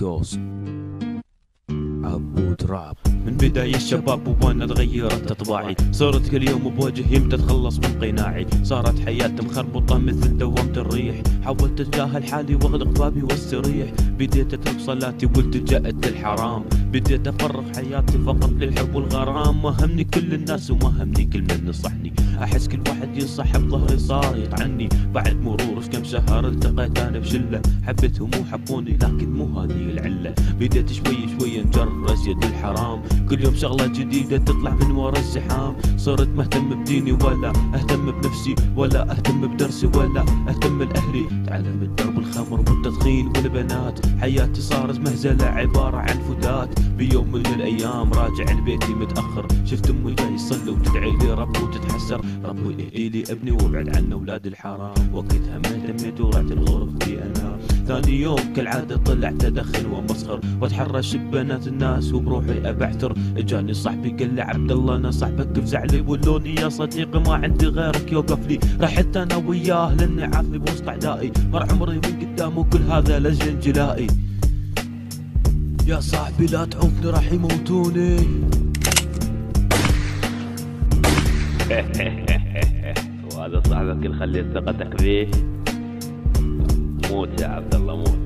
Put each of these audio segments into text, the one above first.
جوست عبود راب. من بداية الشباب وانا تغيرت اطباعي، صرت كل يوم بوجه يمتى اتخلص من قناعي. صارت حياتي مخربطة مثل دوامة الريح، حاولت اتجاهل حالي واغلق بابي واستريح. بديت اترك صلاتي والتجأت للحرام، بديت افرغ حياتي فقط للحب والغرام. ما همني كل الناس وما همني كل من نصحني، احس كل واحد ينصح بظهري صار يطعني. بعد مرور كم شهر التقيت انا بشلة، حبيتهم وحبوني لكن مو هذه العلة. بديت شوي شوي نجرز يد الحرام، كل يوم شغلة جديدة تطلع من ورا الزحام. صرت مهتم بديني ولا اهتم بنفسي، ولا اهتم بدرسي ولا اهتم لاهلي. تعلمت درب الخمر والتدخين والبنات، حياتي صارت مهزلة عبارة عن فتات. بيوم من الايام راجع لبيتي متاخر، شفت امي جاي تصلي وتدعي لي رب وتتحسر. ربي اهدي لي ابني وابعد عنا اولاد الحرام. وقتها ما اهتميت ورحت لغرفتي انام. ثاني يوم كالعادة طلعت ادخن ومسخر واتحرش ببنات الناس وبروحي ابعثر. اجاني صاحبي قال لي عبد الله انا صاحبك بزعلي، ولوني يا صديقي ما عندي غيرك يوقف لي. رحت انا وياه لاني عافي بوسط اعدائي، مر عمري من قدامه كل هذا لجن جلائي. يا صاحبي لا تعوفني راح يموتوني. وهذا صاحبك اللي خليت ثقتك فيه. موت يا عبد الله موت.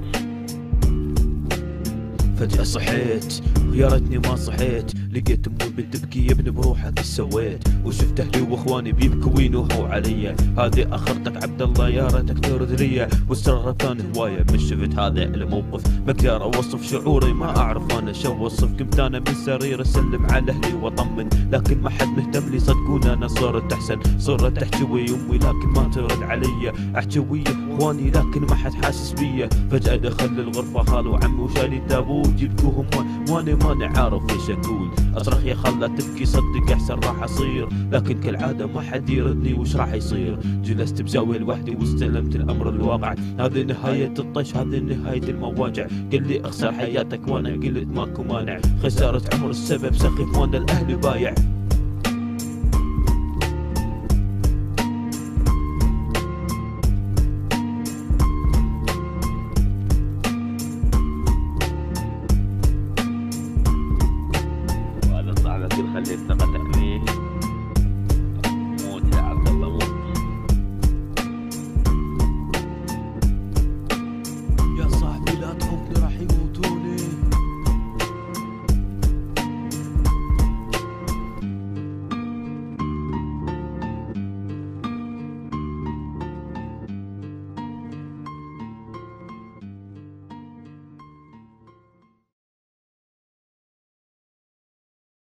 فجأة صحيت ويا ريتني ما صحيت، لقيت امي بتبكي يا ابني بروحك ايش سويت. وشفت اهلي واخواني بيبكوا وينوحوا علي، هذه اخرتك عبد الله يا ريتك ترد لي. والسر كان هوايه من شفت هذا الموقف، ما اقدر اوصف شعوري ما اعرف انا شو اوصف. قمت انا من سرير اسلم على اهلي واطمن، لكن ما حد مهتم لي صدقون انا صرت احسن. صرت احكي ويا امي لكن ما ترد علي، احكي ويا اخواني لكن ما حد حاسس بيا. فجأة دخل الغرفة خالي وعمي وشالي التابوت، يبكوا هم وانا ماني عارف ايش اقول. اصرخ يا خالة تبكي صدق احسن راح اصير، لكن كالعادة ما حد يردني وش راح يصير. جلست بزاوية لوحدي واستلمت الامر الواقع، هذه نهاية الطش هذه نهاية المواجع. قال لي اخسر حياتك وانا قلت ماكو مانع، خسارة عمر السبب سخيف وانا الاهل بايع. وهذا صاحبك اللي خليت ثقتك